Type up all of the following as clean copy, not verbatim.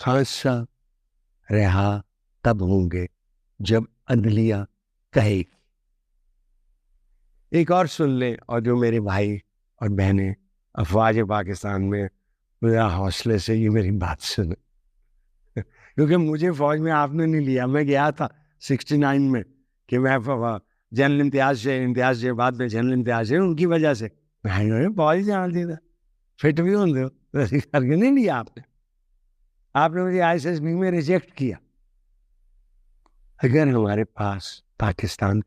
खासा रहा तब होंगे जब अदलिया कहेगी। एक और सुन ले, और जो मेरे भाई और बहनें अफवाज पाकिस्तान में मेरा हौसले से ये मेरी बात सुन, क्योंकि मुझे फौज में आपने नहीं लिया। मैं गया था 69 में कि मैं जनरल इम्तियाज से बाद में जनरल इम्तियाज से उनकी वजह से मैं फौज जान दी था। फिट भी होंगे हो, वैसे करके नहीं लिया आपने। आपने मुझे ISSB में रिजेक्ट किया। अगर हमारे पास पाकिस्तान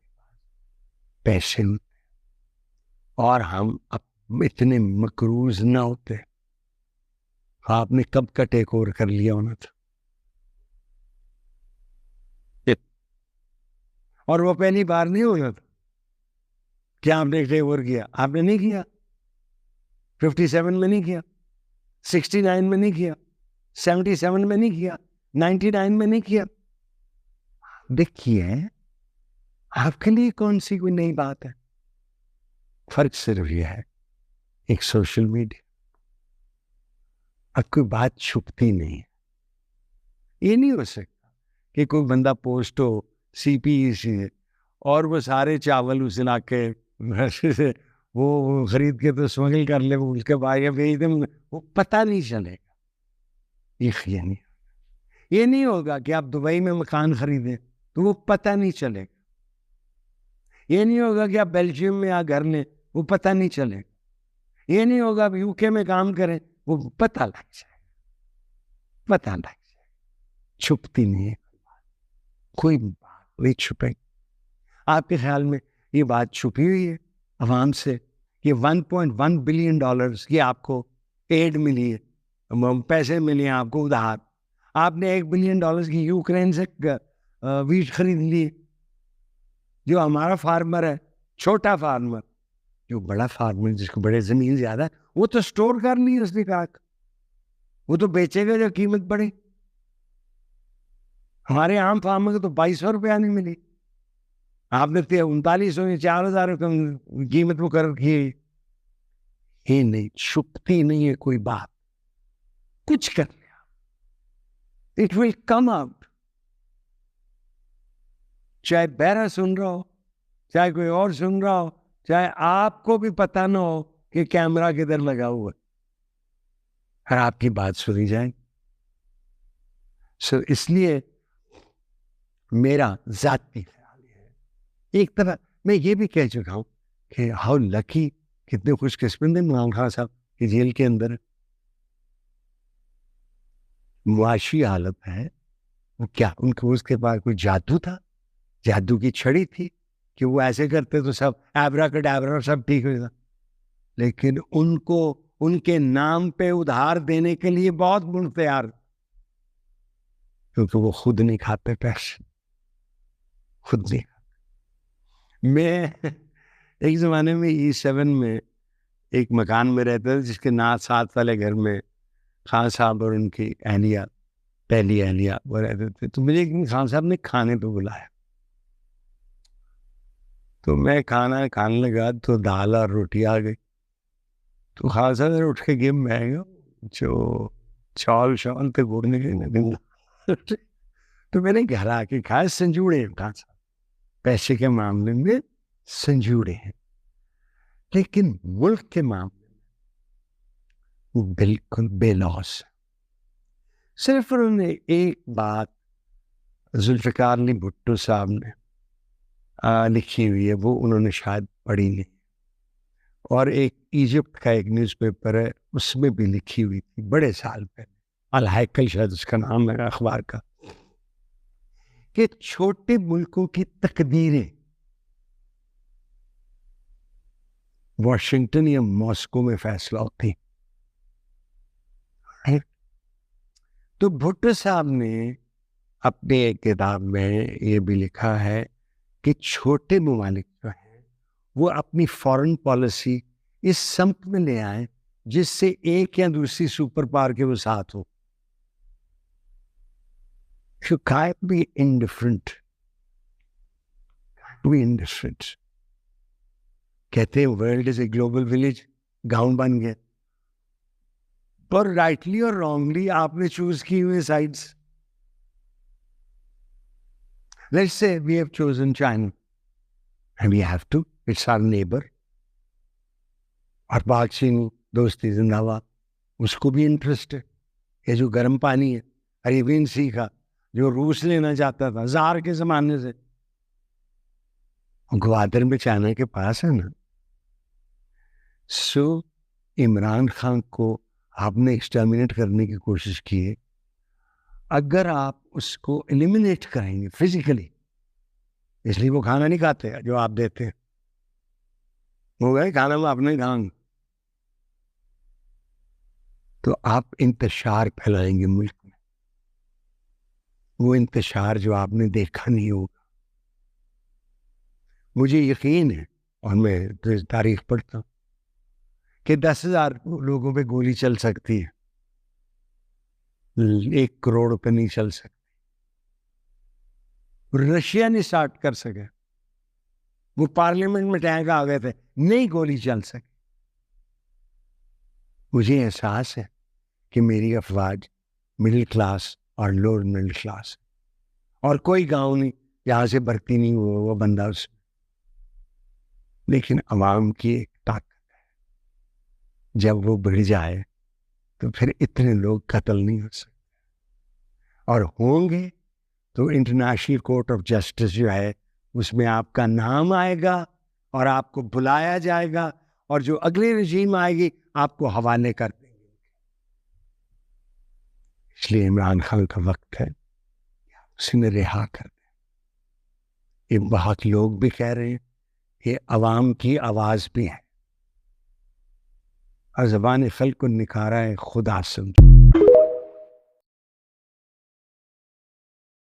पैसे और हम अब इतने मकरूज ना होते, आपने कब का टेक ओवर कर लिया होना था। और वो पहली बार नहीं होना था। क्या आपने टेक ओवर किया? आपने नहीं किया। 57 में नहीं किया, 69 में नहीं किया, 77 में नहीं किया, 99 में नहीं किया। देखिए, आपके लिए कौन सी कोई नई बात है। फर्क सिर्फ यह है, एक सोशल मीडिया, अब कोई बात छुपती नहीं है। ये नहीं हो सकता कि कोई बंदा पोस्ट हो CPE से और वो सारे चावल उस इलाके से वो खरीद के तो स्मगल कर ले, वो उसके बाद एकदम वो पता नहीं चलेगा। ये नहीं होगा कि आप दुबई में मकान खरीदें तो वो पता नहीं चलेगा। ये नहीं होगा कि आप बेल्जियम में या घर लें, वो पता नहीं चलेगा। ये नहीं होगा आप UK में काम करें, वो पता लग जाए, पता लग जाए। छुपती नहीं है कोई बात, नहीं छुपेगी। आपके ख्याल में ये बात छुपी हुई है अवाम से कि $1.1 बिलियन की आपको एड मिली है, पैसे मिले हैं आपको उधार। आपने $1 बिलियन की यूक्रेन से वीट खरीद लिए। जो हमारा फार्मर है, छोटा फार्मर, जो बड़ा फार्मर जिसको बड़े जमीन ज्यादा है, वो तो स्टोर कर ली उसने कहा, वो तो बेचेगा जो कीमत बढ़े। हमारे आम फार्मर को तो 2200 रुपया नहीं मिली, आपने 3900 या 4000 कीमत वो कर रखी है। ये नहीं, छुपती नहीं है कोई बात, कुछ कर लिया, इट विल कम आउट। चाहे बैरा सुन रहा हो, चाहे कोई और सुन रहा हो, चाहे आपको भी पता ना हो कि कैमरा किधर लगा हुआ है, और आपकी बात सुनी जाए। सो इसलिए मेरा जाती ख्याल है, एक तरह मैं ये भी कह चुका हूं कि हाउ लकी, कितने खुशकिस्मत हैं इमरान खान साहब की जेल के अंदर। मुआशी हालत है वो, क्या उनको उसके पास कोई जादू था, जादू की छड़ी थी कि वो ऐसे करते तो सब एब्राकडाब्रा सब ठीक हो जाता। लेकिन उनको उनके नाम पे उधार देने के लिए बहुत गुण तैयार, क्योंकि वो खुद नहीं खाते पैसे, खुद नहीं। मैं एक जमाने में E7 में एक मकान में रहता था जिसके 7 वाले घर में खान साहब और उनकी अहलिया, पहली अहलिया वो रहते थे। तो मुझे एक दिन खान साहब ने खाने पे बुलाया, तो मैं खाना खाने लगा तो दाल और रोटी आ गई। तो खान साहब ने उठ के गिर महंगा जो चावल शावल पे घूरने के तो मैंने घर आके खाया। संजूड़े हैं खान साहब, पैसे के मामले में संजूड़े हैं, लेकिन मुल्क के मामले में बिल्कुल बेलौस। सिर्फ उन्होंने एक बात जुल्फिकार अली भुट्टो साहब ने लिखी हुई है, वो उन्होंने शायद पढ़ी नहीं, और एक इजिप्ट का एक न्यूज़पेपर है उसमें भी लिखी हुई थी बड़े साल पहले, अल हैकल शायद उसका नाम है अखबार का, कि छोटे मुल्कों की तकदीरें वॉशिंगटन या मॉस्को में फैसला होती है। तो भुट्टो साहब ने अपने एक किताब में ये भी लिखा है कि छोटे ममालिक जो हैं वो अपनी फॉरेन पॉलिसी इस संप में ले आए जिससे एक या दूसरी सुपर पावर के वो साथ हो। You can't be indifferent. Be indifferent. कहते हैं world is a global village, गांव बन गया। पर राइटली और रॉन्गली आपने चूज की हुई sides. Let's say we have chosen China, and we have to. It's our neighbor. और पाक चीन दोस्ती जिंदाबाद, उसको भी इंटरेस्ट है. ये जो गर्म पानी है अरेबियन सी का, जो रूस लेना चाहता था जार के जमाने से, ग्वादर में चाइना के पास है ना. सो इमरान खान को आपने एक्सटर्मिनेट करने की कोशिश की है. अगर आप उसको एलिमिनेट करेंगे फिजिकली, इसलिए वो खाना नहीं खाते जो आप देते हैं, वो गए खाना में आपने खाएंगे, तो आप इंतशार फैलाएंगे मुल्क में. वो इंतशार जो आपने देखा नहीं होगा. मुझे यकीन है, और मैं तो तारीख पढ़ता हूँ, कि 10,000 लोगों पे गोली चल सकती है, 1 करोड़ पे नहीं चल सकती. रशिया नहीं स्टार्ट कर सके, वो पार्लियामेंट में टैंक आ गए थे, नहीं गोली चल सकी. मुझे एहसास है कि मेरी अफवाज मिडिल क्लास और लोअर मिडिल क्लास, और कोई गांव नहीं जहां से भर्ती नहीं हुआ वो बंदा उसमें. लेकिन अवाम की एक ताकत है, जब वो बढ़ जाए तो फिर इतने लोग कत्ल नहीं हो सकते. और होंगे तो इंटरनेशनल कोर्ट ऑफ जस्टिस जो है उसमें आपका नाम आएगा और आपको बुलाया जाएगा, और जो अगली रजीम आएगी आपको हवाले कर देंगे. इसलिए इमरान खान का वक्त है उसे रिहा कर दें. ये बहुत लोग भी कह रहे हैं, ये अवाम की आवाज भी है, और ज़बान खल्क़ को निकारा है खुदा समझ.